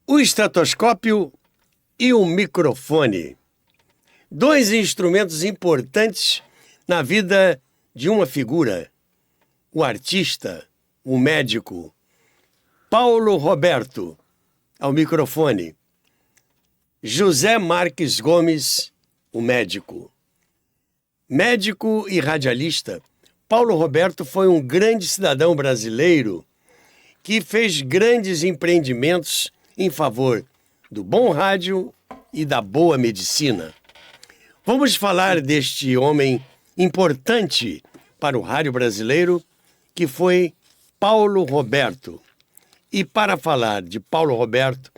o estetoscópio e o microfone. Dois instrumentos importantes na vida de uma figura, o artista, o médico. Paulo Roberto, ao microfone. José Marques Gomes, o médico. Médico e radialista, Paulo Roberto foi um grande cidadão brasileiro que fez grandes empreendimentos em favor do bom rádio e da boa medicina. Vamos falar deste homem importante para o rádio brasileiro, que foi Paulo Roberto. E para falar de Paulo Roberto,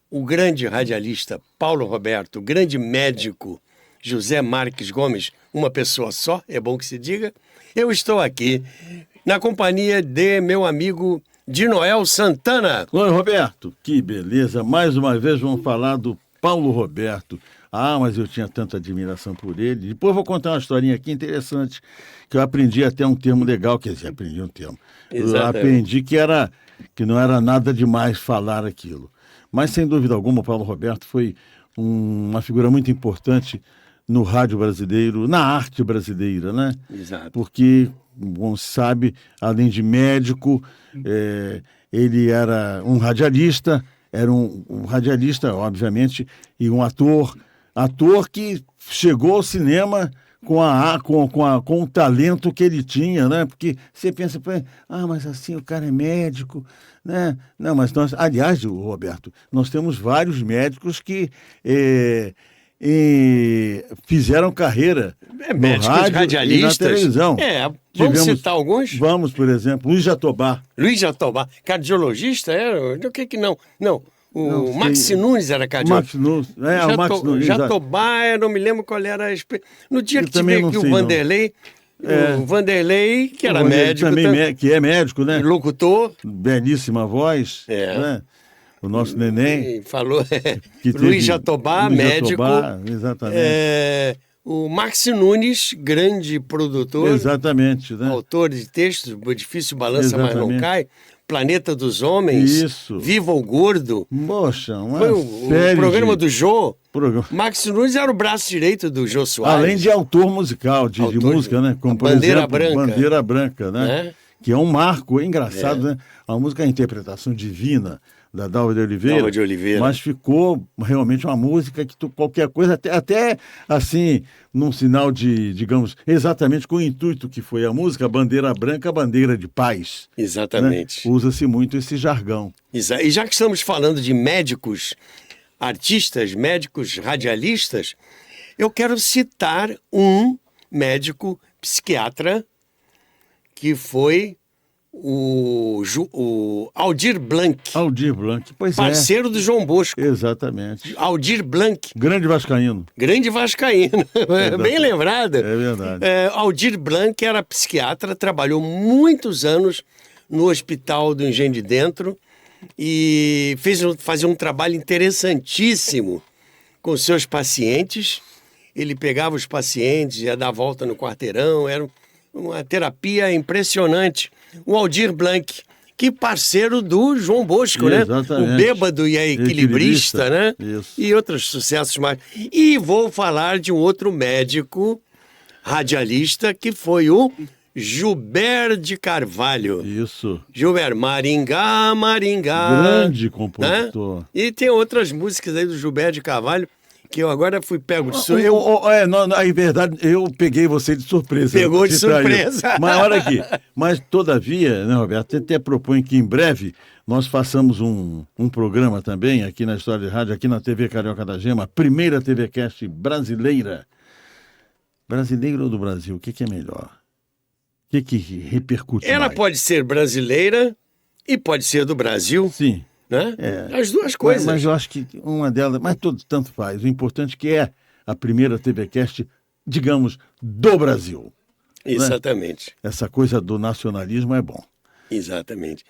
o grande radialista Paulo Roberto, o grande médico José Marques Gomes, uma pessoa só, é bom que se diga, eu estou aqui na companhia de meu amigo Dinoel Santana. Oi, Roberto, que beleza. Mais uma vez vamos falar do Paulo Roberto. Ah, mas eu tinha tanta admiração por ele. Depois vou contar uma historinha aqui interessante, que eu aprendi até um termo legal, quer dizer, aprendi um termo. Exatamente. Eu aprendi que não era nada demais falar aquilo. Mas, sem dúvida alguma, o Paulo Roberto foi uma figura muito importante no rádio brasileiro, na arte brasileira, né? Exato. Porque, bom, se sabe, além de médico, ele era um radialista, obviamente, e um ator que chegou ao cinema com o talento que ele tinha, né? Porque você pensa, mas assim, o cara é médico, né? Não, mas aliás, Roberto, nós temos vários médicos que fizeram carreira no rádio radialistas, e na televisão. Vamos citar alguns? Vamos, por exemplo, Luiz Jatobá. Luiz Jatobá, cardiologista era? O que não? Não. O Max Nunes era cardiologista. O Max Nunes. Jatobá, eu não me lembro qual era a... No dia que tive aqui o Vanderlei, o Vanderlei, que era médico. Também que é médico, né? Locutor. Belíssima voz. Né? O nosso neném. Falou. Luiz Jatobá, médico. Exatamente. O Max Nunes, grande produtor. Exatamente. Né? Autor de textos, Difícil Balança, Mas Não Cai. Planeta dos Homens, isso. Viva o Gordo. Poxa, foi o programa do Jô. Max Nunes era o braço direito do Jô Soares. Além de autor musical, de música, né? Como, por Bandeira exemplo, Branca. Bandeira Branca, né? Que é um marco, engraçado, né? A música é a interpretação divina da Dalva de Oliveira. Mas ficou realmente uma música que qualquer coisa, até assim, num sinal de, digamos, exatamente com o intuito que foi a música, Bandeira Branca, bandeira de paz. Exatamente. Né? Usa-se muito esse jargão. E já que estamos falando de médicos, artistas, médicos radialistas, eu quero citar um médico psiquiatra que foi o Aldir Blanc. Aldir Blanc, pois parceiro do João Bosco. Exatamente. Aldir Blanc. Grande vascaíno. Bem lembrada. É verdade. Aldir Blanc era psiquiatra, trabalhou muitos anos no Hospital do Engenho de Dentro e fazia um trabalho interessantíssimo com seus pacientes. Ele pegava os pacientes, ia dar volta no quarteirão, era uma terapia impressionante. O Aldir Blanc, que parceiro do João Bosco, né? Exatamente. O Bêbado e a Equilibrista, né? Isso. E outros sucessos mais. E vou falar de um outro médico radialista que foi o Gilber de Carvalho. Isso. Gilber, Maringá. Grande compositor. Né? E tem outras músicas aí do Gilber de Carvalho que eu agora fui pego de surpresa. Em verdade, eu peguei você de surpresa. Pegou de surpresa. Mas olha aqui, todavia, né, Roberto, até propõe que em breve nós façamos um programa também aqui na História de Rádio, aqui na TV Carioca da Gema, a primeira TV-cast brasileira. Brasileira ou do Brasil? O que é melhor? O que repercute Ela mais? pode ser brasileira e pode ser do Brasil. Sim. Né? As duas coisas. Mas eu acho que uma delas, mas tanto faz. O importante é que é a primeira TV-cast, digamos, do Brasil. Exatamente. Né? Essa coisa do nacionalismo é bom. Exatamente.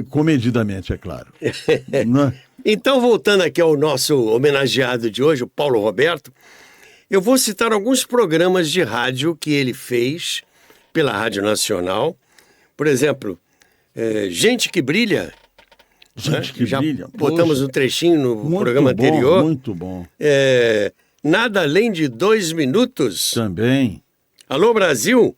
Comedidamente, é claro. Né? Então, voltando aqui ao nosso homenageado de hoje, o Paulo Roberto, eu vou citar alguns programas de rádio que ele fez pela Rádio Nacional. Por exemplo, Gente que Brilha, Gente que já brilha. Botamos um trechinho no programa anterior. Muito bom. Nada além de 2 minutos. Também. Alô, Brasil,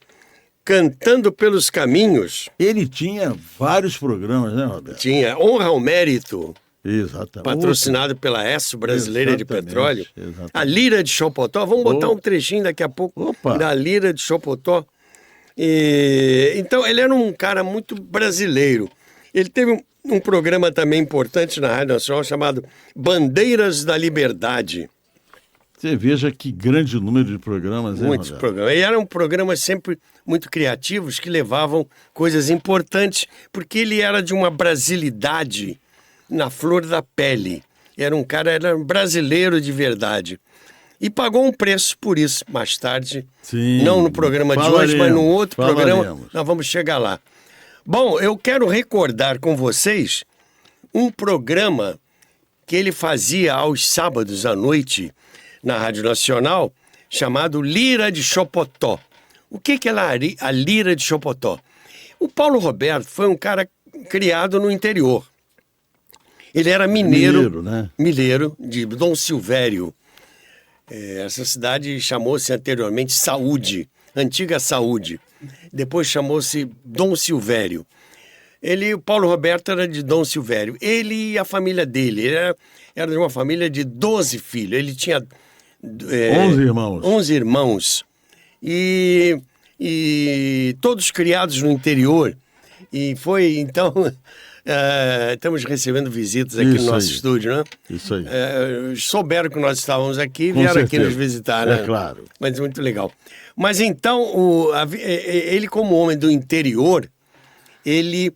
cantando pelos caminhos. Ele tinha vários programas, né, Roberto? Tinha Honra ao Mérito. Exatamente. Patrocinado pela ESSO Brasileira de Petróleo. Exatamente. A Lira de Chopotó. Vamos botar um trechinho daqui a pouco da Lira de Chopotó. Então, ele era um cara muito brasileiro. Ele teve um programa também importante na Rádio Nacional chamado Bandeiras da Liberdade. Você veja que grande número de programas. Muitos programas. E eram programas sempre muito criativos que levavam coisas importantes, porque ele era de uma brasilidade na flor da pele. Era um brasileiro de verdade. E pagou um preço por isso mais tarde. Sim, não no programa de hoje, mas num outro programa. Nós vamos chegar lá. Bom, eu quero recordar com vocês um programa que ele fazia aos sábados à noite na Rádio Nacional, chamado Lira de Chopotó. O que é a Lira de Chopotó? O Paulo Roberto foi um cara criado no interior. Ele era mineiro, né? Mineiro de Dom Silvério. Essa cidade chamou-se anteriormente Saúde, Antiga Saúde. Depois chamou-se Dom Silvério. O Paulo Roberto era de Dom Silvério. Ele e a família dele, era de uma família de 12 filhos. Ele tinha 11 irmãos. 11 irmãos. E todos criados no interior. E foi, então... estamos recebendo visitas aqui no nosso estúdio, né? Isso aí. Souberam que nós estávamos aqui e vieram aqui nos visitar, né? É claro. Mas muito legal. Mas então, ele como homem do interior, ele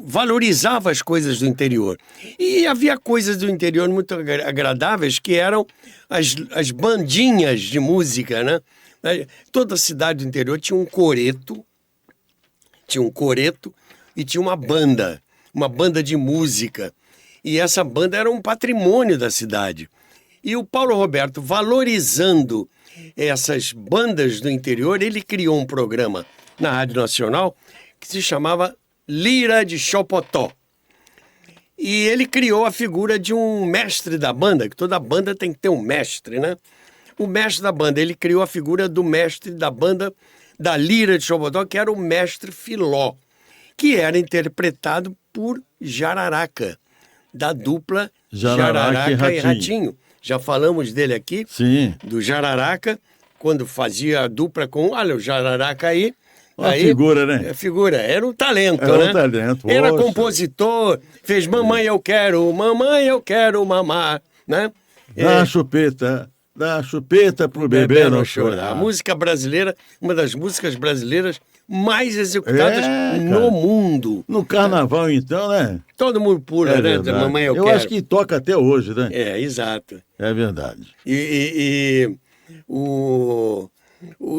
valorizava as coisas do interior. E havia coisas do interior muito agradáveis, que eram as bandinhas de música, né? Toda cidade do interior tinha um coreto e tinha uma banda de música. E essa banda era um patrimônio da cidade. E o Paulo Roberto, valorizando essas bandas do interior, ele criou um programa na Rádio Nacional que se chamava Lira de Chopotó. E ele criou a figura de um mestre da banda, que toda banda tem que ter um mestre, né? O mestre da banda, ele criou a figura do mestre da banda da Lira de Chopotó, que era o mestre Filó, que era interpretado por Jararaca, da dupla Jararaca e Ratinho. Já falamos dele aqui, sim, do Jararaca, quando fazia a dupla com, olha, o Jararaca aí. Uma figura, né? Figura, era um talento, era né? Um talento. Era compositor, fez Mamãe Eu Quero Mamar, né? Dá chupeta pro bebê não chorar. A música brasileira, uma das músicas brasileiras mais executadas no mundo. No carnaval, então, né? Todo mundo pula, né? Mamãe Eu Quero. Eu acho que toca até hoje, né? Exato. É verdade.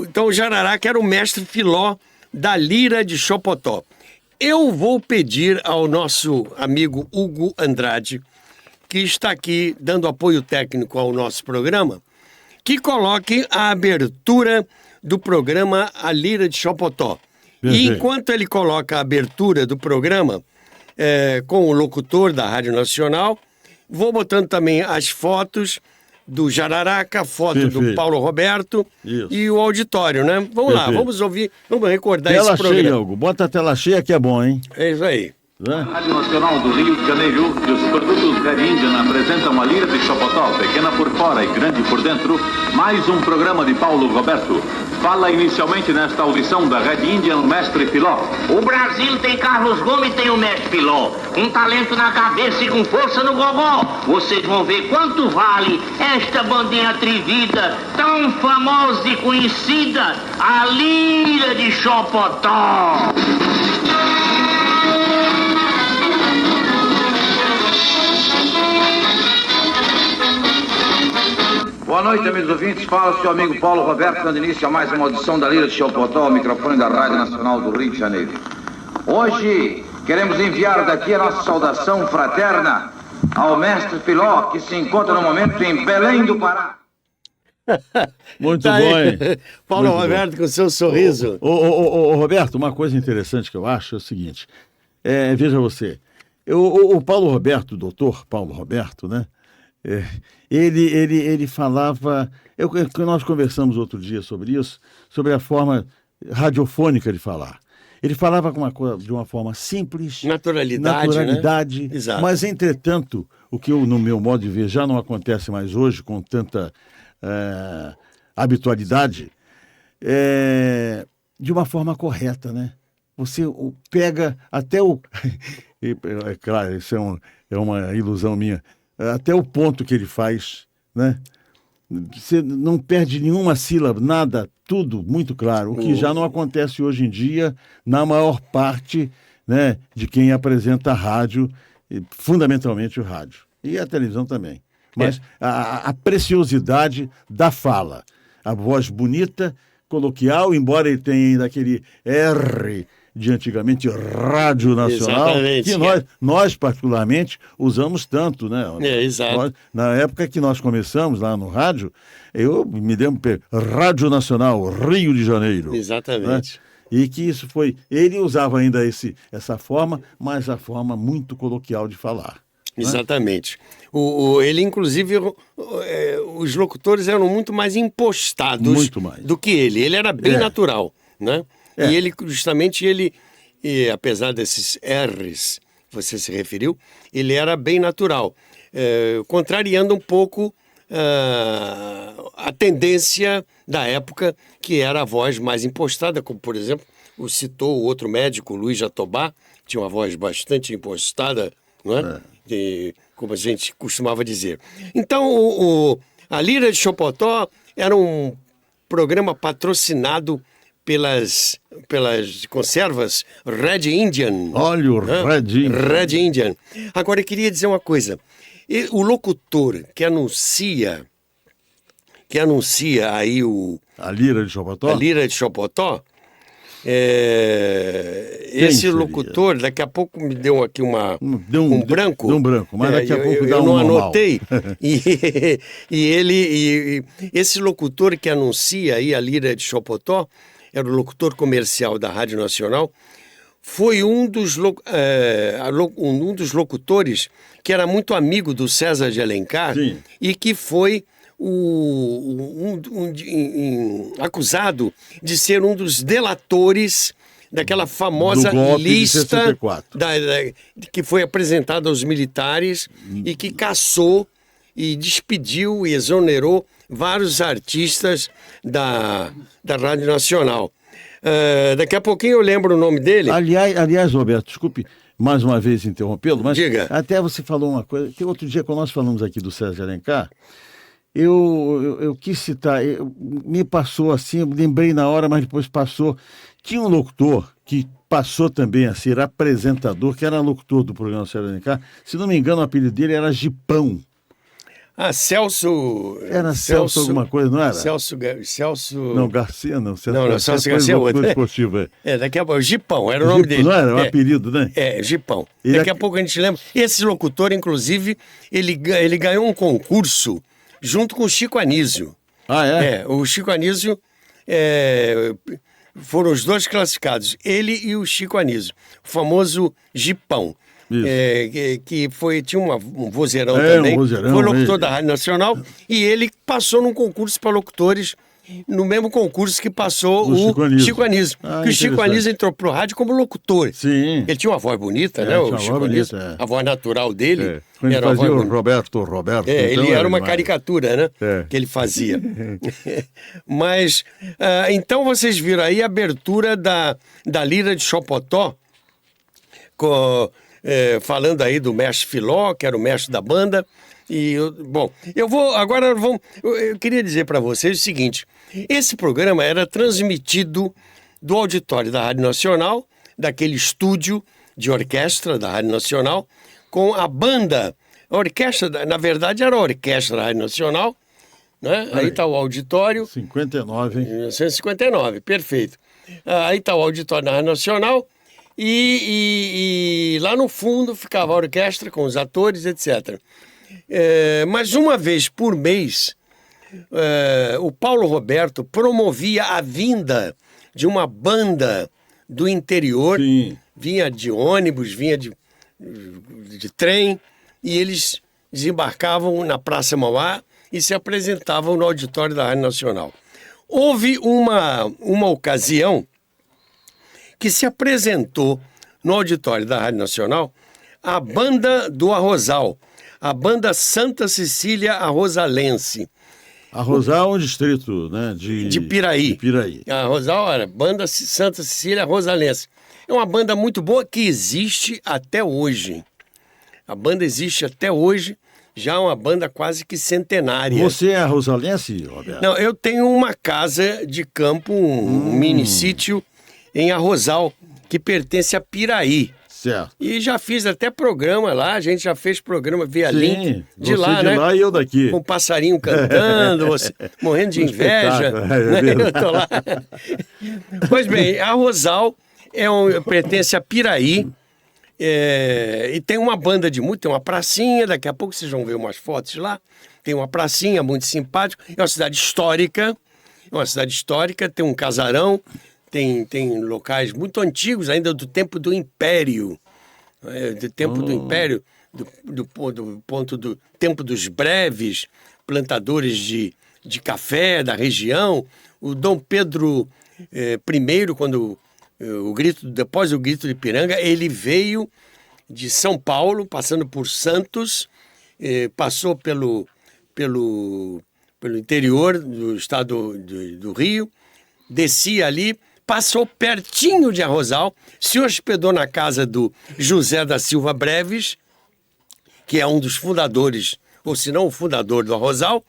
Então o Jararaca era o mestre Filó da Lira de Chopotó. Eu vou pedir ao nosso amigo Hugo Andrade, que está aqui dando apoio técnico ao nosso programa, que coloque a abertura do programa A Lira de Chopotó. E enquanto ele coloca a abertura do programa com o locutor da Rádio Nacional, vou botando também as fotos do Jararaca, foto do Paulo Roberto e o auditório, né? Vamos lá, vamos ouvir, vamos recordar esse programa. Tela cheia, Hugo. Bota a tela cheia que é bom, hein? É isso aí. Rádio Nacional do Rio de Janeiro e os produtos Red Indian apresentam a Lira de Chopotó, pequena por fora e grande por dentro, mais um programa de Paulo Roberto. Fala inicialmente nesta audição da Red Indian o mestre Filó. O Brasil tem Carlos Gomes e tem o mestre Filó, com talento na cabeça e com força no gogó. Vocês vão ver quanto vale esta bandinha atrevida, tão famosa e conhecida, a Lira de Chopotó. Boa noite, amigos ouvintes. Fala seu amigo Paulo Roberto, dando início a mais uma audição da Lira de Chopotó, ao microfone da Rádio Nacional do Rio de Janeiro. Hoje queremos enviar daqui a nossa saudação fraterna ao mestre Filó, que se encontra no momento em Belém do Pará. Muito tá bom, hein? Paulo Muito Roberto bom. Com seu sorriso. Roberto, uma coisa interessante que eu acho é o seguinte. Veja você, O Paulo Roberto, o doutor Paulo Roberto, né? Ele falava... Nós conversamos outro dia sobre isso, sobre a forma radiofônica de falar. Ele falava de uma forma simples, naturalidade, né? Mas, entretanto, o que no meu modo de ver, já não acontece mais hoje com tanta habitualidade, de uma forma correta, né? Você pega até o... É claro, isso é uma ilusão minha. Até o ponto que ele faz, né? Você não perde nenhuma sílaba, nada, tudo muito claro. O que já não acontece hoje em dia na maior parte, né, de quem apresenta a rádio, fundamentalmente o rádio. E a televisão também. Mas a preciosidade da fala, a voz bonita, coloquial, embora ele tenha ainda aquele R de antigamente Rádio Nacional, que nós particularmente usamos tanto, né? Exato. Na época que nós começamos lá no rádio, eu me lembro Rádio Nacional, Rio de Janeiro. Exatamente. Né? E que isso foi... Ele usava ainda essa forma, mas a forma muito coloquial de falar. Exatamente. Ele, inclusive, os locutores eram muito mais impostados do que ele. Ele era bem natural, né? E ele, justamente, apesar desses R's que você se referiu, ele era bem natural, contrariando um pouco a tendência da época, que era a voz mais impostada, como, por exemplo, citou o outro médico, Luiz Jatobá, tinha uma voz bastante impostada, não é? Como a gente costumava dizer. Então, a Lira de Chopotó era um programa patrocinado pelas conservas Red Indian. Olha o Red Indian. Agora, eu queria dizer uma coisa. O locutor que anuncia aí a Lira de Chopotó? A Lira de Chopotó, esse locutor, daqui a pouco me deu aqui um branco. Deu um branco, mas daqui a pouco dá eu um não normal. anotei. Esse locutor que anuncia aí a Lira de Chopotó, era o locutor comercial da Rádio Nacional, foi um dos locutores que era muito amigo do César de Alencar. Sim. E que foi acusado de ser um dos delatores daquela famosa lista que foi apresentada aos militares e que caçou e despediu e exonerou vários artistas da Rádio Nacional. Daqui a pouquinho eu lembro o nome dele. Aliás, Roberto, desculpe mais uma vez interrompê-lo, mas diga. Até você falou uma coisa, que outro dia quando nós falamos aqui do César de Alencar, eu quis citar, me passou assim, eu lembrei na hora, mas depois passou. Tinha um locutor que passou também a ser apresentador, que era locutor do programa César de Alencar, se não me engano o apelido dele era Gipão. Celso... Era Celso alguma coisa, não era? Celso... Não, Garcia não. Celso Garcia é outro. Daqui a pouco, Gipão, era o nome dele. Não era? O apelido, né? Gipão. Daqui a pouco a gente lembra. Esse locutor, inclusive, ele ganhou um concurso junto com o Chico Anísio. Ah, é? O Chico Anísio... foram os dois classificados, ele e o Chico Anísio. O famoso Gipão. Que tinha um vozeirão também, foi locutor da Rádio Nacional, e ele passou num concurso para locutores, no mesmo concurso que passou o Chico Anísio. Que o Chico Anísio entrou pro rádio como locutor. Sim. Ele tinha uma voz bonita, né? O Chico Anísio, a voz natural dele. Quando ele fazia o Roberto. Ele era uma caricatura, né? Que ele fazia. Mas, então vocês viram aí a abertura da Lira de Chopotó, falando aí do mestre Filó, que era o mestre da banda. Eu queria dizer para vocês o seguinte: esse programa era transmitido do auditório da Rádio Nacional, daquele estúdio de orquestra da Rádio Nacional, com a banda. A orquestra, na verdade, era a orquestra da Rádio Nacional, né? Aí está o auditório. 59, hein? 1959, perfeito. Aí está o auditório da Rádio Nacional. E lá no fundo ficava a orquestra com os atores, etc. Mas uma vez por mês, o Paulo Roberto promovia a vinda de uma banda do interior. Sim. Vinha de ônibus, vinha de trem, e eles desembarcavam na Praça Mauá e se apresentavam no auditório da Rádio Nacional. Houve uma ocasião que se apresentou no auditório da Rádio Nacional a banda do Arrozal, a banda Santa Cecília Arrozalense. Arrozal é um distrito, né, de Piraí. A Arrozal era banda Santa Cecília Arrozalense. É uma banda muito boa que existe até hoje. A banda existe até hoje, já é uma banda quase que centenária. Você é arrozalense, Roberto? Não, eu tenho uma casa de campo, um mini sítio em Arrozal, que pertence a Piraí. Certo. E já fiz até programa lá, a gente já fez programa via link de lá, né? De lá e eu daqui. Com um passarinho cantando, você morrendo de inveja. Eu tô lá. Pois bem, Arrozal pertence a Piraí. E tem uma banda de música, tem uma pracinha, daqui a pouco vocês vão ver umas fotos lá. Tem uma pracinha muito simpática, é uma cidade histórica, tem um casarão, tem locais muito antigos, ainda do tempo do Império, do tempo do Império, do ponto do tempo dos breves, plantadores de café da região. O Dom Pedro I, quando depois do Grito de Ipiranga, ele veio de São Paulo, passando por Santos, passou pelo interior do estado do Rio, descia ali, passou pertinho de Arrozal, se hospedou na casa do José da Silva Breves, que é um dos fundadores, ou se não o fundador do Arrozal,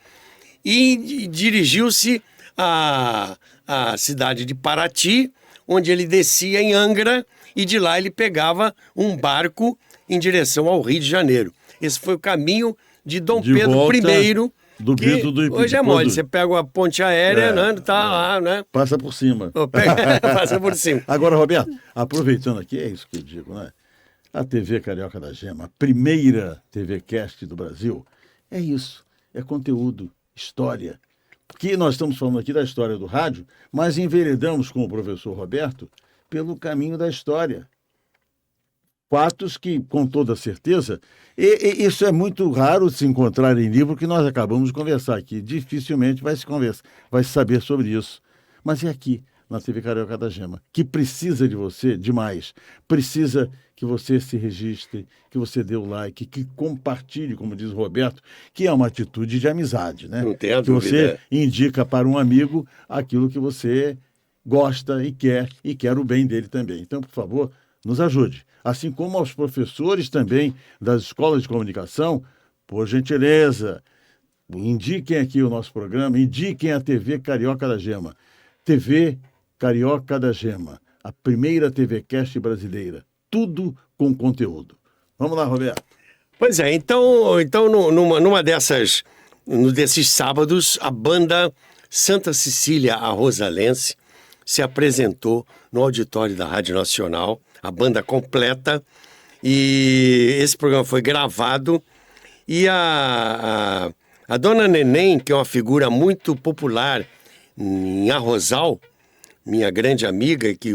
e dirigiu-se à cidade de Paraty, onde ele descia em Angra, e de lá ele pegava um barco em direção ao Rio de Janeiro. Esse foi o caminho de Dom Pedro I, do Grito do Ipiranga. Hoje é mole, você pega uma ponte aérea, né, tá lá, né? Passa por cima. Passa por cima. Agora, Roberto, aproveitando aqui, é isso que eu digo, né? A TV Carioca da Gema, a primeira TV Cast do Brasil, é isso, é conteúdo, história. Porque nós estamos falando aqui da história do rádio, mas enveredamos com o professor Roberto pelo caminho da história. Fatos que, com toda certeza, e isso é muito raro se encontrar em livro que nós acabamos de conversar aqui. Dificilmente vai se saber sobre isso. Mas é aqui, na TV Carioca da Gema, que precisa de você demais. Precisa que você se registre, que você dê o like, que compartilhe, como diz o Roberto, que é uma atitude de amizade, né? Não tem a que dúvida. Você indica para um amigo aquilo que você gosta e quer o bem dele também. Então, por favor, nos ajude. Assim como aos professores também das escolas de comunicação, por gentileza, indiquem aqui o nosso programa, indiquem a TV Carioca da Gema. TV Carioca da Gema, a primeira TV Cast brasileira. Tudo com conteúdo. Vamos lá, Roberto. Pois é, então desses sábados, a banda Santa Cecília Arrozalense se apresentou no auditório da Rádio Nacional, a banda completa, e esse programa foi gravado, e a Dona Neném, que é uma figura muito popular em Arrozal, minha grande amiga, que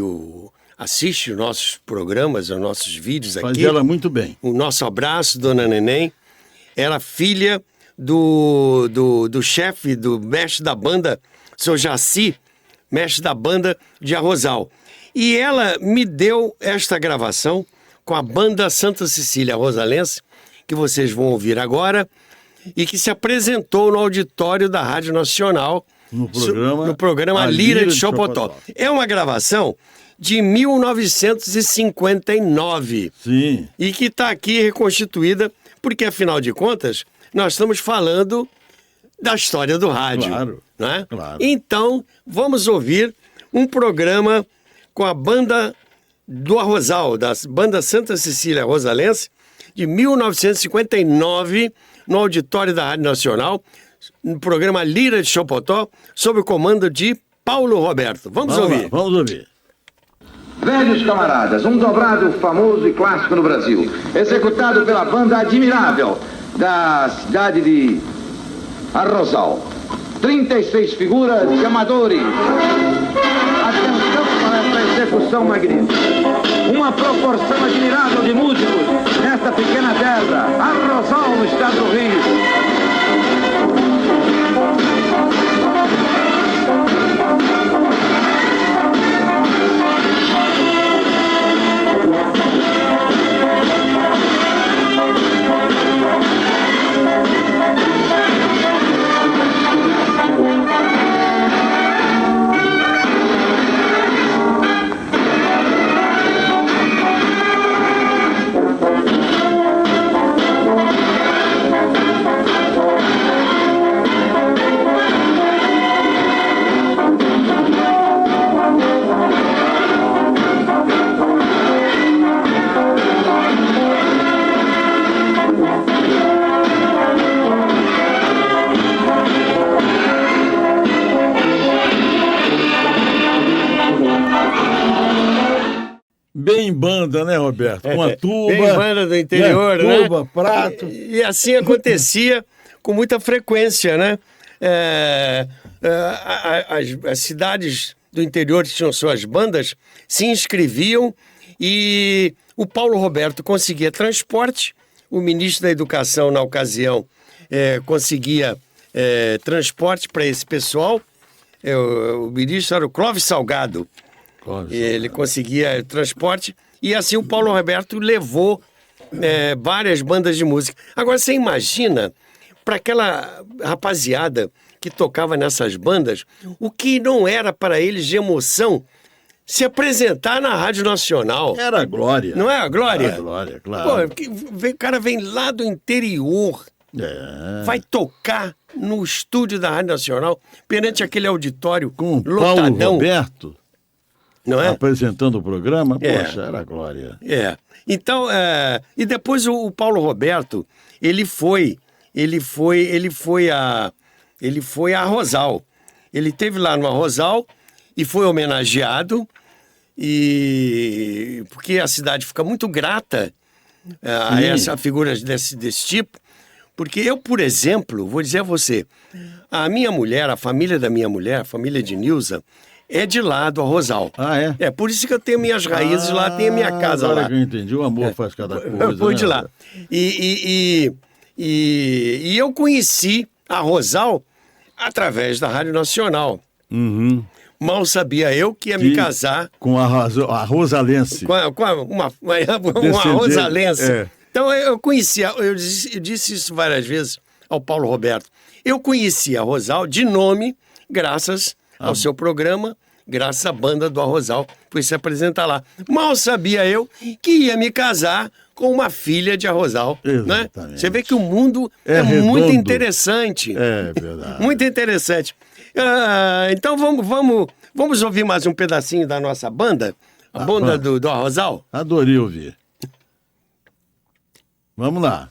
assiste os nossos programas, os nossos vídeos aqui. Faz ela muito bem. O nosso abraço, Dona Neném. Era filha do chefe, do mestre da banda, seu Jaci, mestre da banda de Arrozal. E ela me deu esta gravação com a banda Santa Cecília Arrozalense, que vocês vão ouvir agora, e que se apresentou no auditório da Rádio Nacional, no programa A Lira de Chopotó. É uma gravação de 1959. Sim. E que está aqui reconstituída, porque, afinal de contas, nós estamos falando da história do rádio. Claro, né? Claro. Então, vamos ouvir um programa com a banda do Arrozal, da banda Santa Cecília Arrozalense, de 1959, no auditório da Rádio Nacional, no programa Lira de Chopotó, sob o comando de Paulo Roberto. Vamos ouvir. Lá, vamos ouvir. Velhos Camaradas, um dobrado famoso e clássico no Brasil, executado pela banda admirável da cidade de Arrozal. 36 figuras de amadores. Atenção para essa execução magnífica. Uma proporção admirável de músicos desta pequena terra, Arrozal, no estado do Rio. Bem banda, né, Roberto? Com a tuba. Bem banda do interior, né? Tuba, prato. E assim acontecia com muita frequência, né? As cidades do interior que tinham suas bandas se inscreviam e o Paulo Roberto conseguia transporte, o ministro da Educação, na ocasião, conseguia transporte para esse pessoal. O ministro era o Clóvis Salgado. Ele conseguia transporte e assim o Paulo Roberto levou várias bandas de música. Agora você imagina, para aquela rapaziada que tocava nessas bandas, o que não era para eles de emoção se apresentar na Rádio Nacional. Era a glória. Não é a glória? Era a glória, claro. Pô, o cara vem lá do interior, vai tocar no estúdio da Rádio Nacional, perante aquele auditório com lotadão. Paulo Roberto, não é? Apresentando o programa, poxa, era a glória. Então, e depois o Paulo Roberto, ele foi a Arrozal. Ele esteve lá no Arrozal e foi homenageado, porque a cidade fica muito grata a essa figura desse tipo. Porque eu, por exemplo, vou dizer a você, a minha mulher, a família da minha mulher, a família de Nilza, é de lá do Arrozal. Ah, é? É por isso que eu tenho minhas raízes lá, tenho a minha casa agora lá. Que eu entendi, o amor faz cada coisa. Eu fui de lá. E eu conheci Arrozal através da Rádio Nacional. Uhum. Mal sabia eu que ia me casar com a rosalense. Com uma rosalense. Então eu conhecia, eu disse isso várias vezes ao Paulo Roberto. Eu conhecia a Arrozal de nome, graças ao seu programa, graças à banda do Arrozal, foi se apresentar lá. Mal sabia eu que ia me casar com uma filha de Arrozal. Né? Você vê que o mundo é muito interessante. É verdade. Muito interessante. Então vamos ouvir mais um pedacinho da nossa banda? A banda do Arrozal? Adorei ouvir. Vamos lá.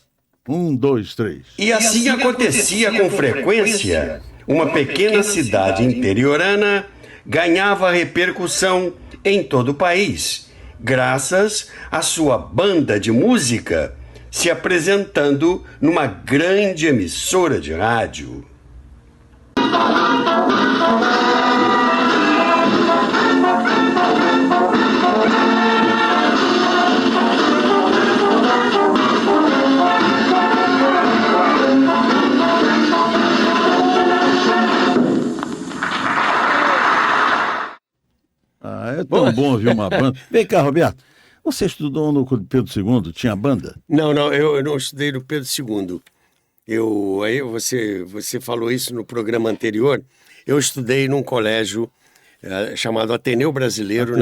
1, 2, 3. E assim acontecia com frequência. Uma pequena cidade interiorana ganhava repercussão em todo o país, graças à sua banda de música se apresentando numa grande emissora de rádio. É tão bom ouvir uma banda. Vem cá, Roberto. Você estudou no Pedro II? Tinha banda? Não, eu não estudei no Pedro II. Aí você falou isso no programa anterior. Eu estudei num colégio chamado Ateneu Brasileiro,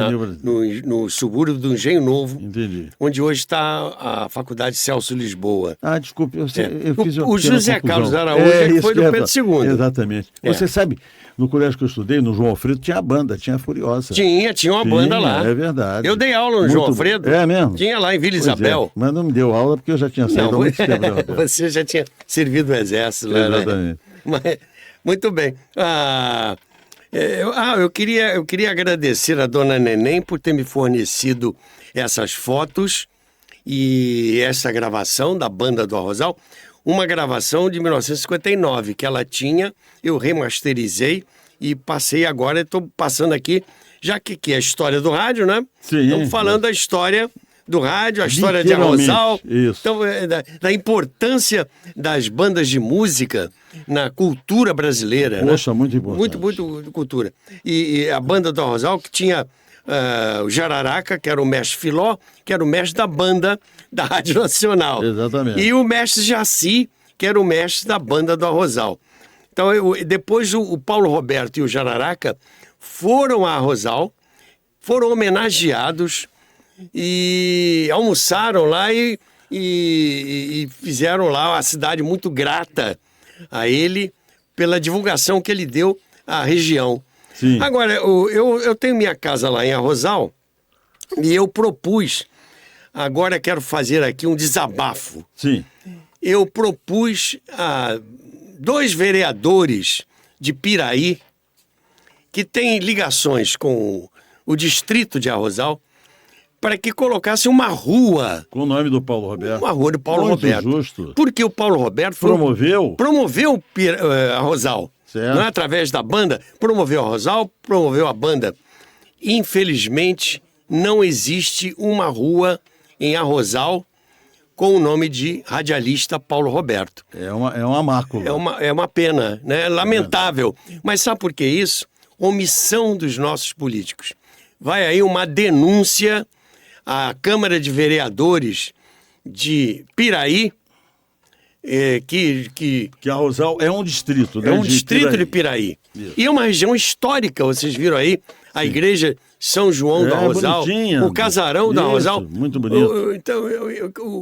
no subúrbio do Engenho Novo. Entendi. Onde hoje está a Faculdade Celso Lisboa. Desculpe, eu fiz o José Carlos Araújo foi do Pedro II. Exatamente. Você sabe, no colégio que eu estudei, no João Alfredo, tinha banda, tinha a Furiosa. Tinha uma banda lá. É verdade. Eu dei aula no João Alfredo. É mesmo? Tinha lá em Vila Isabel. Mas não me deu aula porque eu já tinha saído há muito tempo. Você já tinha servido o exército lá, exatamente. Né? Mas, muito bem. Eu queria agradecer a dona Neném por ter me fornecido essas fotos e essa gravação da banda do Arrozal, uma gravação de 1959 que ela tinha, eu remasterizei e passei agora, estou passando aqui, já que é a história do rádio, né? Sim. Estamos falando da história do rádio, a história de Arrozal. Isso. Então, da importância das bandas de música na cultura brasileira. Poxa, né? muito importante. Muito cultura. E a banda do Arrozal, que tinha o Jararaca, que era o mestre Filó, que era o mestre da banda da Rádio Nacional. Exatamente. E o mestre Jaci, que era o mestre da banda do Arrozal. Então, depois o Paulo Roberto e o Jararaca foram a Arrozal, foram homenageados e almoçaram lá e fizeram lá uma cidade muito grata a ele pela divulgação que ele deu à região. Sim. Agora, eu tenho minha casa lá em Arrozal e eu propus, agora quero fazer aqui um desabafo. Sim. Eu propus a 2 vereadores de Piraí que têm ligações com o distrito de Arrozal para que colocasse uma rua. Com o nome do Paulo Roberto. Uma rua do Paulo Muito Roberto. Justo. Porque o Paulo Roberto promoveu Arrozal. Certo. Não é através da banda. Promoveu Arrozal, promoveu a banda. Infelizmente, não existe uma rua em Arrozal com o nome de radialista Paulo Roberto. É uma mácula. É uma pena, né? Lamentável. Mas sabe por que isso? Omissão dos nossos políticos. Vai aí uma denúncia à Câmara de Vereadores de Piraí, que Arrozal é um distrito, né? É um distrito de Piraí. E é uma região histórica, vocês viram aí, a igreja São João do Arrozal, o casarão do Arrozal. Muito bonito. Então,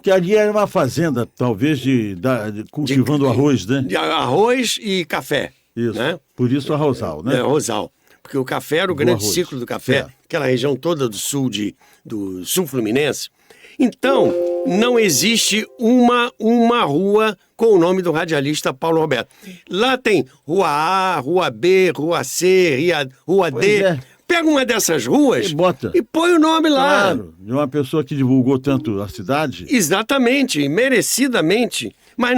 que ali era uma fazenda, talvez, de cultivando arroz, né? De arroz e café. Isso, né? Por isso Arrozal, né? Arrozal. Porque o café era o grande arroz. ciclo do café, aquela região toda do sul fluminense. Então, não existe uma rua com o nome do radialista Paulo Roberto. Lá tem Rua A, Rua B, Rua C, Rua D. É. Pega uma dessas ruas e põe o nome lá. Claro, de uma pessoa que divulgou tanto a cidade. Exatamente, merecidamente. Mas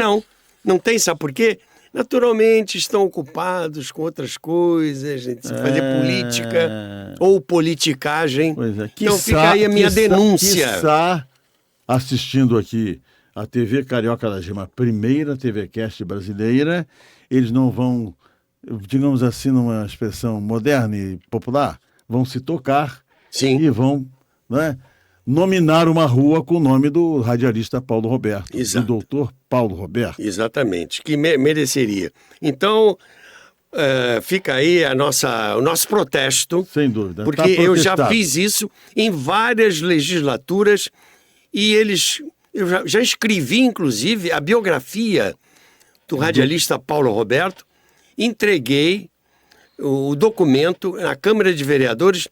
não tem, sabe por quê? Naturalmente estão ocupados com outras coisas, fazer política ou politicagem. Pois é. Então fica aí a minha denúncia. Quiçá, assistindo aqui a TV Carioca da Gema, a primeira TVcast brasileira, eles não vão, digamos assim, numa expressão moderna e popular, vão se tocar. Sim. E vão, né, nominar uma rua com o nome do radialista Paulo Roberto, Exato. do doutor Paulo Roberto. Exatamente, que mereceria. Então, fica aí o nosso protesto. Sem dúvida. Porque eu já fiz isso em várias legislaturas e eu já escrevi, inclusive, a biografia do radialista Paulo Roberto, entreguei o documento na Câmara de Vereadores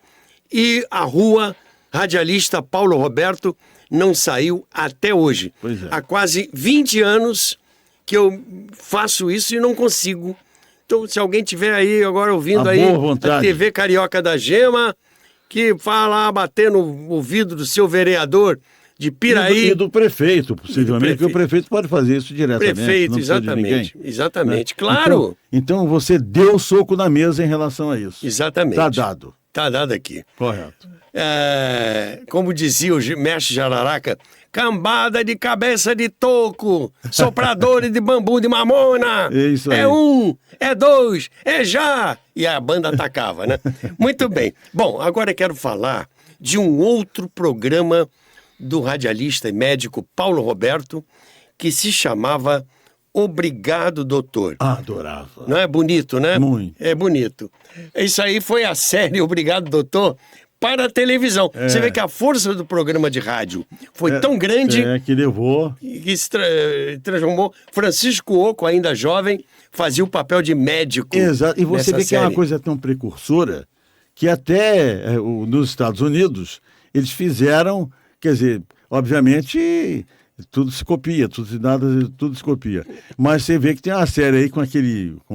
e a rua radialista Paulo Roberto não saiu até hoje. Pois é. Há quase 20 anos que eu faço isso e não consigo. Então, se alguém tiver aí agora ouvindo aí a TV Carioca da Gema, que fala bater no ouvido do seu vereador de Piraí. E do prefeito, possivelmente, porque o prefeito pode fazer isso diretamente. Prefeito, não exatamente. Ninguém, exatamente, né? Claro. Então você deu o soco na mesa em relação a isso. Exatamente. Está dado. Está dado aqui. Correto. Como dizia o mestre Jararaca, cambada de cabeça de toco, sopradores de bambu de mamona. É isso aí. É 1, é 2, é já. E a banda atacava, né? Muito bem. Bom, agora eu quero falar de um outro programa do radialista e médico Paulo Roberto, que se chamava Obrigado, Doutor. Adorava. Não é bonito, né? Muito. É bonito. Isso aí foi a série Obrigado, Doutor para a televisão. Você vê que a força do programa de rádio foi tão grande que levou... que se transformou. Francisco Oco, ainda jovem, fazia o papel de médico. Exato. E você vê que série. é uma coisa tão precursora que até nos Estados Unidos eles fizeram, quer dizer, obviamente... Tudo se copia, tudo se copia. Mas você vê que tem uma série aí com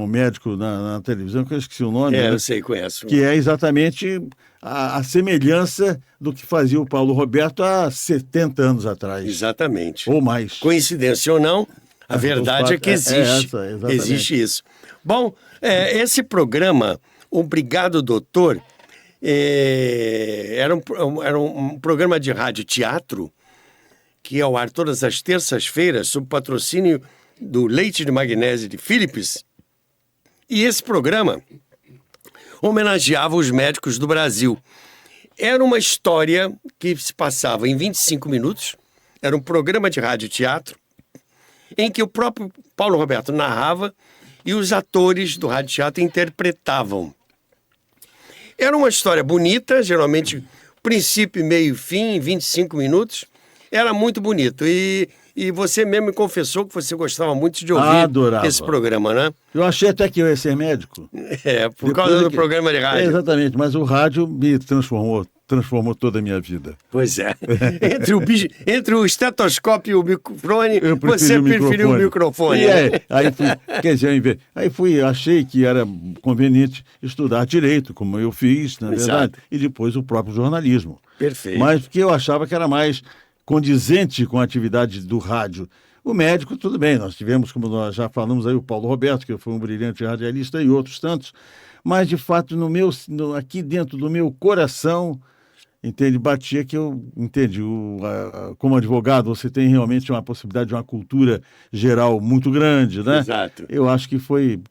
o médico na televisão, que eu esqueci o nome. Eu sei, conheço. Que é exatamente a semelhança do que fazia o Paulo Roberto há 70 anos atrás. Exatamente. Ou mais. Coincidência ou não, a verdade é que existe. Existe isso. Bom, esse programa, Obrigado, Doutor, Era um programa de rádio-teatro que ia ao ar todas as terças-feiras, sob patrocínio do Leite de Magnésio de Philips. E esse programa homenageava os médicos do Brasil. Era uma história que se passava em 25 minutos, era um programa de rádio-teatro, em que o próprio Paulo Roberto narrava e os atores do rádio-teatro interpretavam. Era uma história bonita, geralmente princípio, meio e fim, em 25 minutos. Era muito bonito. E você mesmo me confessou que você gostava muito de ouvir esse programa, né? Eu achei até que eu ia ser médico. Por causa do programa de rádio. Exatamente, mas o rádio me transformou toda a minha vida. Pois é. Entre o estetoscópio e o microfone, você preferiu o microfone. Achei que era conveniente estudar direito, como eu fiz, na verdade, e depois o próprio jornalismo. Perfeito. Mas porque eu achava que era mais condizente com a atividade do rádio. O médico, tudo bem, nós tivemos, como nós já falamos aí, o Paulo Roberto, que foi um brilhante radialista, e outros tantos, mas de fato, aqui dentro do meu coração, batia que eu, como advogado, você tem realmente uma possibilidade de uma cultura geral muito grande, né? Exato. Eu acho que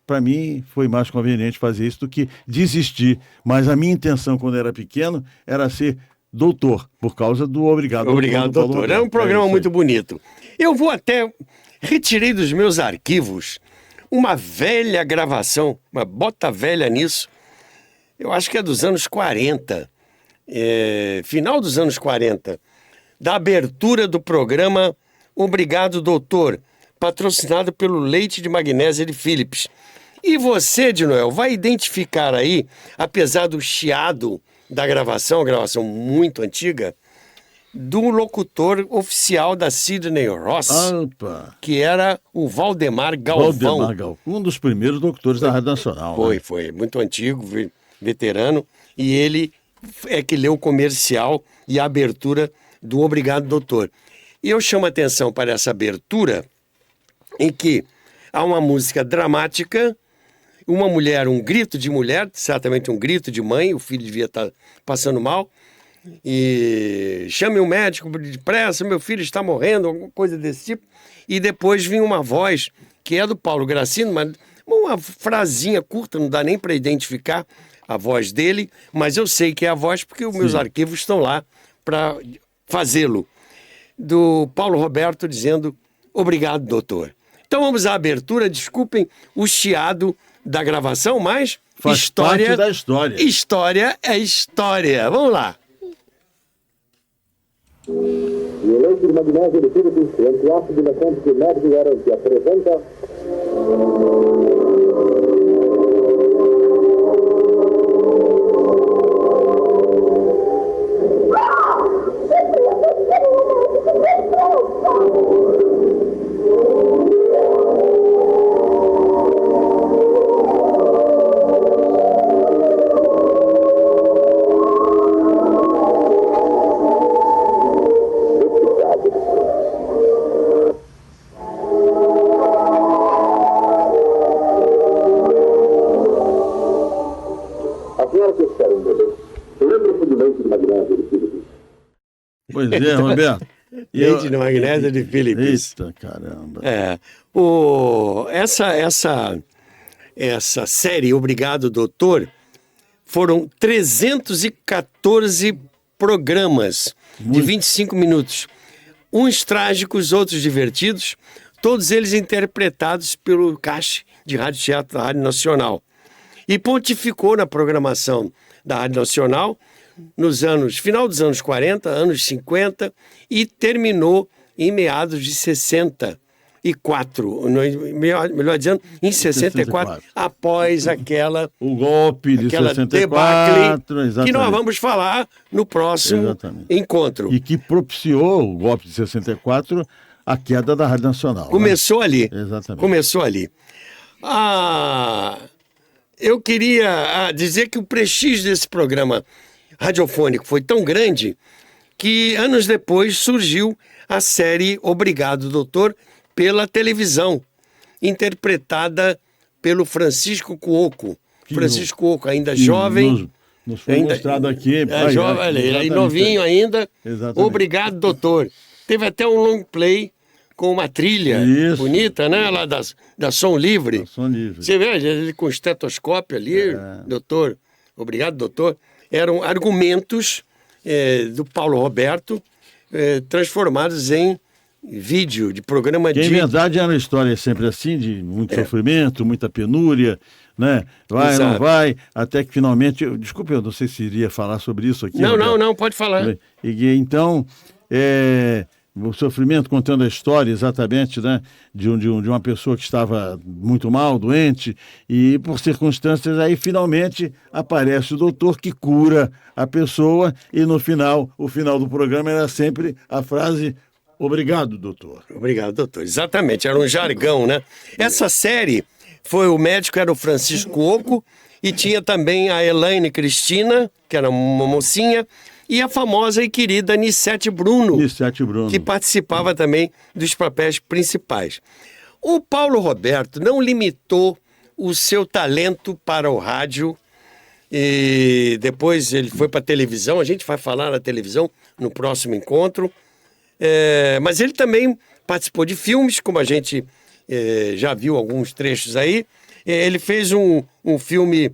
para mim, foi mais conveniente fazer isso do que desistir, mas a minha intenção, quando era pequeno, era ser doutor, por causa do Obrigado, Doutor. É um programa muito bonito. Eu retirei dos meus arquivos uma velha gravação, uma bota velha nisso, eu acho que é dos anos 40, final dos anos 40, da abertura do programa Obrigado, Doutor, patrocinado pelo Leite de Magnésio de Philips. E você, de Noel, vai identificar aí, apesar do chiado da gravação, a gravação muito antiga, do locutor oficial da Sidney Ross, que era o Valdemar Galvão. Um dos primeiros locutores da Rádio Nacional. Foi muito antigo, veterano, e ele é que leu o comercial e a abertura do Obrigado, Doutor. E eu chamo a atenção para essa abertura, em que há uma música dramática, uma mulher, um grito de mulher, certamente um grito de mãe, o filho devia estar passando mal, e chame o médico depressa, meu filho está morrendo, alguma coisa desse tipo. E depois vinha uma voz, que é do Paulo Gracino, mas uma frasinha curta, não dá nem para identificar a voz dele, mas eu sei que é a voz porque os meus arquivos estão lá para fazê-lo. Do Paulo Roberto dizendo, obrigado, doutor. Então vamos à abertura, desculpem o chiado da gravação, mas faz parte da história. História é história. Vamos lá. E o Leite de Magnésio de Philips, entre ácido lecante e médico garante, apresenta... Pois é, Roberto. Leite de Magnésio de Philips. Eita, caramba. Essa série, Obrigado, Doutor, foram 314 programas de 25 minutos. Uns trágicos, outros divertidos, todos eles interpretados pelo Caixa de Rádio Teatro da Rádio Nacional. E pontificou na programação da Rádio Nacional final dos anos 40, anos 50 e terminou em meados de 64, melhor dizendo, em 64, após o golpe de 64, debacle, que nós vamos falar no próximo encontro. E que propiciou o golpe de 64 a queda da Rádio Nacional. Começou ali. Exatamente. Começou ali. Eu queria dizer que o prestígio desse programa radiofônico foi tão grande que anos depois surgiu a série Obrigado, Doutor, pela televisão, interpretada pelo Francisco Cuoco. Francisco Cuoco, ainda jovem, Nos foi mostrado aqui. Jovem, ele aí novinho ainda. Exatamente. Obrigado, doutor. Teve até um long play com uma trilha bonita, né? Lá da Som Livre. Da Som Livre. Você vê, ele com estetoscópio ali, doutor. Obrigado, doutor. Eram argumentos do Paulo Roberto transformados em vídeo, de programa de... Que, em verdade, era uma história sempre assim, de muito sofrimento, muita penúria, né? Vai, não vai, até que finalmente... Desculpe, eu não sei se iria falar sobre isso aqui. Não, pode falar. E então, o sofrimento contando a história exatamente, né, de uma pessoa que estava muito mal, doente, e por circunstâncias aí finalmente aparece o doutor que cura a pessoa, e no final, o final do programa era sempre a frase: obrigado, doutor. Obrigado, doutor. Exatamente, era um jargão, né? Essa série, o médico era o Francisco Oco, e tinha também a Elaine Cristina, que era uma mocinha, e a famosa e querida Nissete Bruno, que participava também dos papéis principais. O Paulo Roberto não limitou o seu talento para o rádio, e depois ele foi para a televisão. A gente vai falar na televisão no próximo encontro, mas ele também participou de filmes, como a gente já viu alguns trechos aí. Ele fez um filme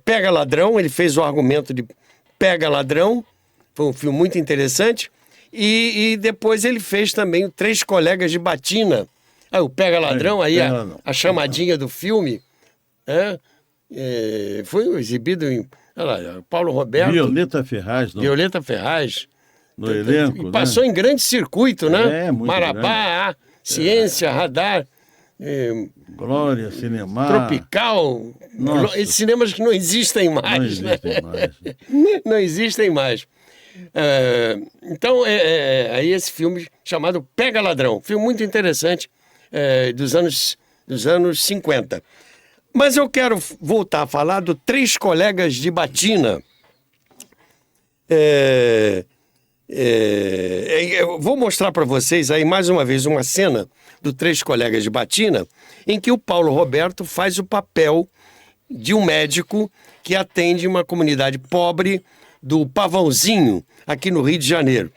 Pega Ladrão, ele fez o argumento de Pega Ladrão, foi um filme muito interessante, e depois ele fez também Três Colegas de Batina, o Pega Ladrão, aí a chamadinha do filme, foi exibido em, olha lá, Paulo Roberto... Violeta Ferraz. No elenco, e passou, né, em grande circuito, né? Marabá, grande. Ciência, Radar... Glória, Cinemar, Tropical, esses cinemas que não existem mais. Não existem mais. Então, aí esse filme chamado Pega Ladrão, filme muito interessante, dos anos 50. Mas eu quero voltar a falar do Três Colegas de Batina. Eu vou mostrar para vocês aí mais uma vez uma cena do Três Colegas de Batina, em que o Paulo Roberto faz o papel de um médico que atende uma comunidade pobre do Pavãozinho, aqui no Rio de Janeiro.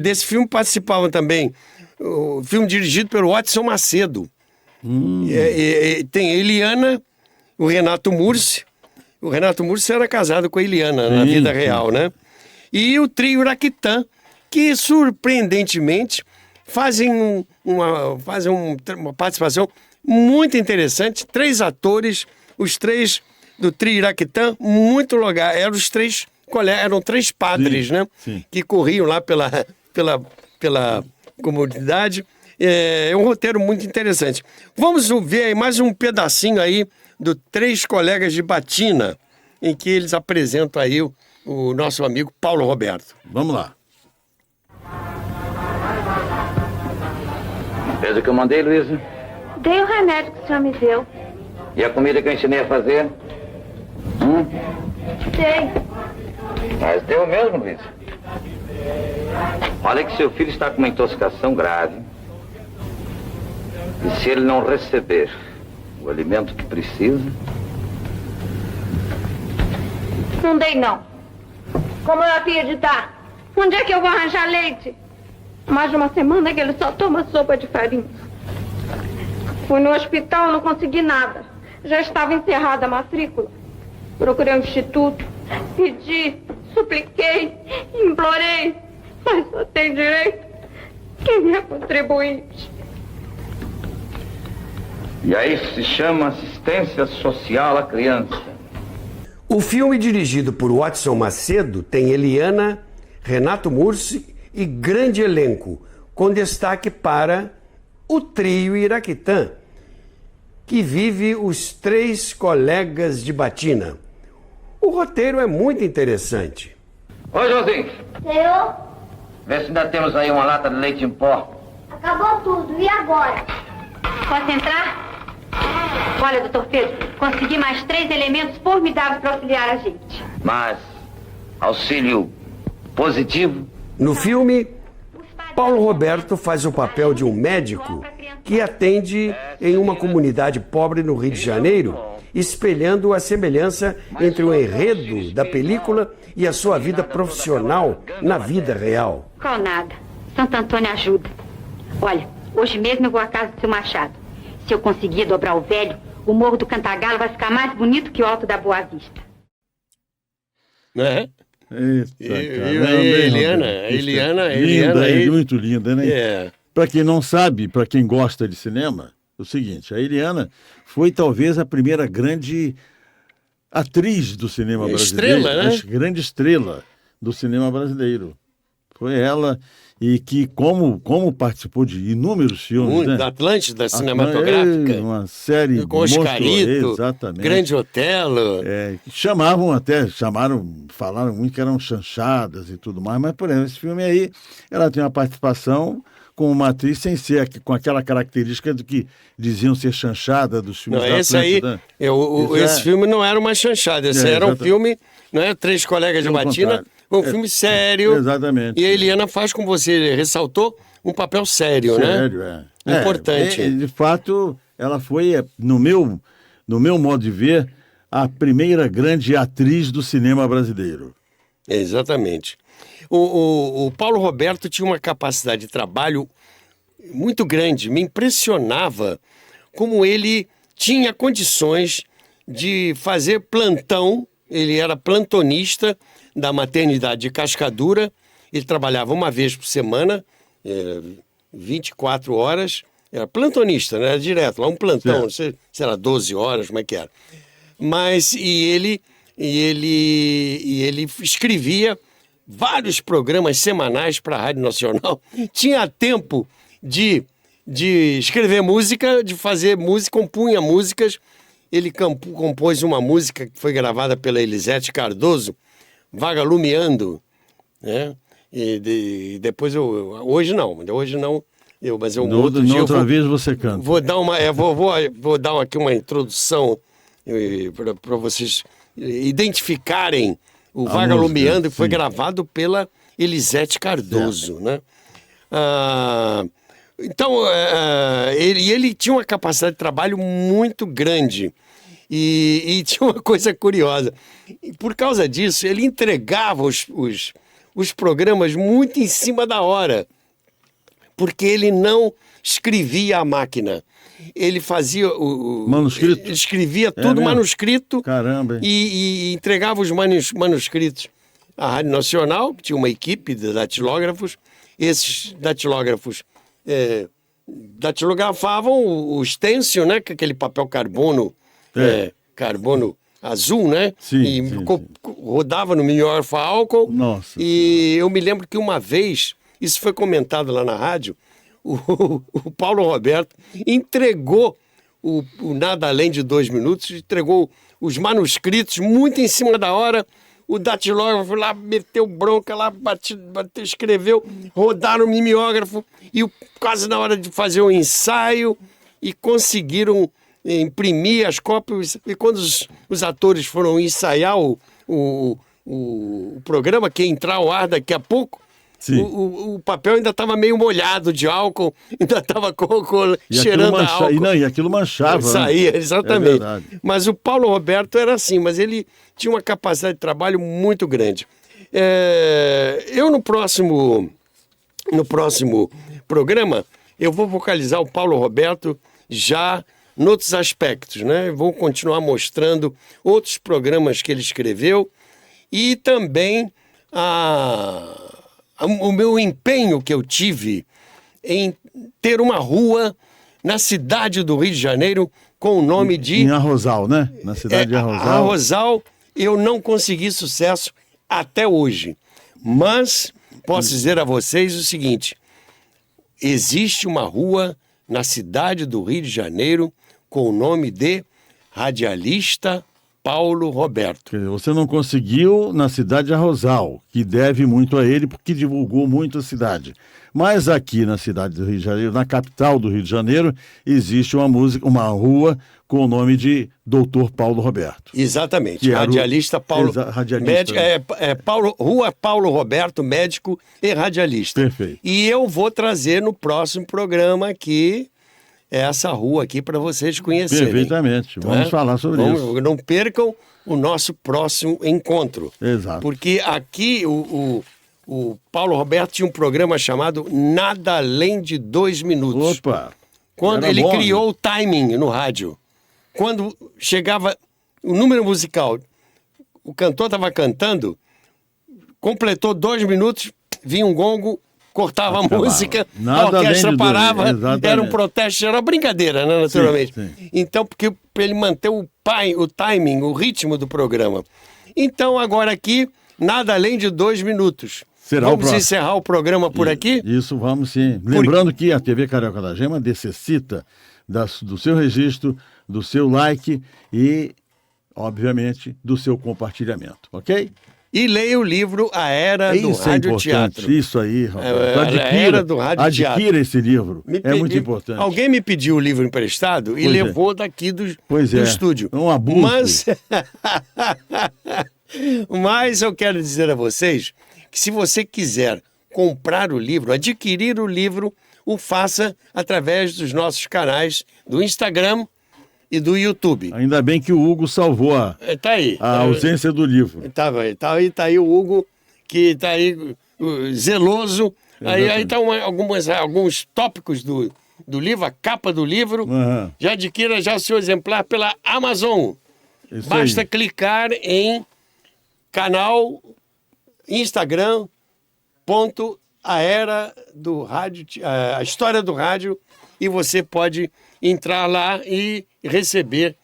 Desse filme participavam também o filme dirigido pelo Watson Macedo. Tem a Eliana, o Renato Mursi. O Renato Mursi era casado com a Eliana na vida real, né? E o trio Iraquitã, que surpreendentemente fazem uma participação muito interessante. 3 atores, os 3 do trio Iraquitã, muito legal. Eram 3 padres, né? Sim. Que corriam lá pela comunidade. É um roteiro muito interessante. Vamos ver aí mais um pedacinho aí do Três Colegas de Batina, em que eles apresentam aí o nosso amigo Paulo Roberto. Vamos lá. Fez o que eu mandei, Luísa? Dei o remédio que o senhor me deu. E a comida que eu ensinei a fazer? Dei. Mas deu mesmo, Luísa. Olha que seu filho está com uma intoxicação grave. E se ele não receber o alimento que precisa... Não dei, não. Como eu ia de dar? Onde é que eu vou arranjar leite? Mais de uma semana que ele só toma sopa de farinha. Fui no hospital, não consegui nada. Já estava encerrada a matrícula. Procurei um instituto, pedi, supliquei, implorei, mas só tem direito quem é contribuinte. E aí se chama assistência social à criança. O filme, dirigido por Watson Macedo, tem Eliana, Renato Mursi e grande elenco, com destaque para o trio Iraquitã, que vive os Três Colegas de Batina. O roteiro é muito interessante. Oi, Joãozinho. Senhor? Vê se ainda temos aí uma lata de leite em pó. Acabou tudo, e agora? Posso entrar? Olha, doutor Pedro, consegui mais 3 elementos formidáveis para auxiliar a gente. Mas auxílio positivo? No filme, Paulo Roberto faz o papel de um médico que atende em uma comunidade pobre no Rio de Janeiro espelhando a semelhança entre o enredo da película e a sua vida profissional na vida real. Qual nada. Santo Antônio ajuda. Olha, hoje mesmo eu vou à casa do seu Machado. Se eu conseguir dobrar o velho, o Morro do Cantagalo vai ficar mais bonito que o Alto da Boa Vista. Né? Eita, Eliana, muito linda, né? É. Para quem não sabe, para quem gosta de cinema, é o seguinte, a Eliana foi talvez a primeira grande atriz do cinema brasileiro. Estrela, né? A grande estrela do cinema brasileiro. Foi ela, e que como participou de inúmeros filmes, né? Da Atlântida cinematográfica. Uma série com Oscarito, exatamente. Grande Otelo. Falaram muito que eram chanchadas e tudo mais, mas, por exemplo, esse filme aí, ela tem uma participação com uma atriz sem ser com aquela característica do que diziam ser chanchada dos filmes da Atlântida. Esse filme não era uma chanchada, esse era um filme, não é? 3 Colegas de Batina, um filme sério. Exatamente. E a Eliana faz, como você ressaltou, um papel sério, né? Sério, Importante. De fato, ela foi, no meu modo de ver, a primeira grande atriz do cinema brasileiro. Exatamente. O Paulo Roberto tinha uma capacidade de trabalho muito grande. Me impressionava como ele tinha condições de fazer plantão. Ele era plantonista da maternidade de Cascadura. Ele trabalhava uma vez por semana, 24 horas. Era plantonista, não era direto, lá um plantão, não sei se era 12 horas, como é que era. Mas, ele escrevia vários programas semanais para a Rádio Nacional. Tinha tempo de escrever música, de fazer música, compunha músicas. Ele compôs uma música que foi gravada pela Elisete Cardoso, Vagalumeando, né? E depois hoje não, mas eu outro dia outra vez você canta. Vou dar aqui uma introdução para vocês identificarem o Vagalumeando, que foi gravado pela Elisete Cardoso, né? Então, ele tinha uma capacidade de trabalho muito grande e tinha uma coisa curiosa. E por causa disso, ele entregava os programas muito em cima da hora, porque ele não escrevia à máquina. Ele fazia manuscrito? Ele escrevia tudo manuscrito. Caramba, hein? E entregava os manuscritos à Rádio Nacional, que tinha uma equipe de datilógrafos. Esses datilógrafos datilografavam o stencil, né? Que é aquele papel carbono azul, né? Sim, rodava no mimeógrafo a álcool. Nossa. E eu me lembro que uma vez, isso foi comentado lá na rádio, o Paulo Roberto entregou o Nada Além de 2 Minutos, entregou os manuscritos muito em cima da hora. O datilógrafo lá meteu bronca, lá bateu, escreveu, rodaram o mimeógrafo e quase na hora de fazer o ensaio e conseguiram imprimir as cópias. E quando os atores foram ensaiar o programa, que ia entrar ao ar daqui a pouco, o papel ainda estava meio molhado de álcool, ainda estava cheirando a álcool. E aquilo manchava. Saía, exatamente. Mas o Paulo Roberto era assim, mas ele tinha uma capacidade de trabalho muito grande. Eu no próximo programa, eu vou focalizar o Paulo Roberto já em outros aspectos, né? Vou continuar mostrando outros programas que ele escreveu e também o meu empenho que eu tive em ter uma rua na cidade do Rio de Janeiro com o nome de... Em Arrozal, né? Na cidade de Arrozal. Arrozal, eu não consegui sucesso até hoje. Mas posso dizer a vocês o seguinte: existe uma rua na cidade do Rio de Janeiro com o nome de Radialista Paulo Roberto. Você não conseguiu na cidade de Arrozal, que deve muito a ele, porque divulgou muito a cidade. Mas aqui na cidade do Rio de Janeiro, na capital do Rio de Janeiro, existe uma rua com o nome de Dr. Paulo Roberto. Exatamente. Radialista Paulo... médico, Rua Paulo Roberto, médico e radialista. Perfeito. E eu vou trazer no próximo programa aqui essa rua aqui para vocês conhecerem. Perfeitamente. Vamos falar sobre isso. Não percam o nosso próximo encontro. Exato. Porque aqui o Paulo Roberto tinha um programa chamado Nada Além de 2 Minutos. Opa! Quando ele criou o timing no rádio. Quando chegava o número musical, o cantor estava cantando, completou 2 minutos, vinha um gongo, cortava a música, a orquestra parava, era um protesto, era uma brincadeira, né, naturalmente. Sim. Então, porque para ele manter o timing, o ritmo do programa. Então, agora aqui, Nada Além de 2 minutos. Vamos encerrar o programa por aqui? Isso, vamos sim. Lembrando que a TV Carioca da Gema necessita do seu registro, do seu like e, obviamente, do seu compartilhamento, ok? E leia o livro A Era do Rádio Teatro. Isso aí, rapaz. A Era do Rádio Teatro. Adquira esse livro, é muito importante. Alguém me pediu o livro emprestado e levou daqui do estúdio. É um abuso. Mas eu quero dizer a vocês que se você quiser comprar o livro, adquirir o livro, o faça através dos nossos canais do Instagram e do YouTube. Ainda bem que o Hugo salvou a ausência do livro. Tá aí o Hugo, que está aí zeloso. Aí estão alguns tópicos do livro, a capa do livro. Já adquira já o seu exemplar pela Amazon. Isso Basta aí. clicar em canal Instagram, a história do rádio, e você pode entrar lá e receber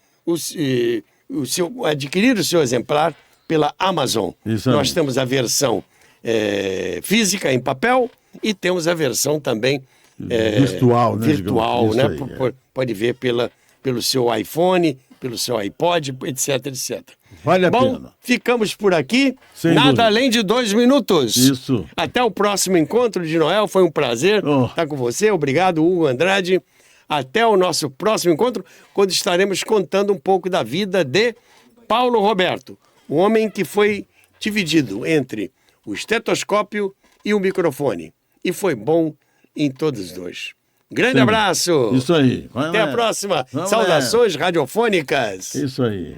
adquirir o seu exemplar pela Amazon. Nós temos a versão física em papel e temos a versão também virtual, né? Pode ver pelo seu iPhone, pelo seu iPod, etc, etc. Vale a pena. Ficamos por aqui. Sem Nada dúvida. além de 2 minutos. Isso. Até o próximo encontro de Noel. Foi um prazer estar com você. Obrigado, Hugo Andrade. Até o nosso próximo encontro, quando estaremos contando um pouco da vida de Paulo Roberto, o homem que foi dividido entre o estetoscópio e o microfone. E foi bom em todos os dois. Grande abraço. Isso aí. Até a próxima. Saudações radiofônicas. Isso aí.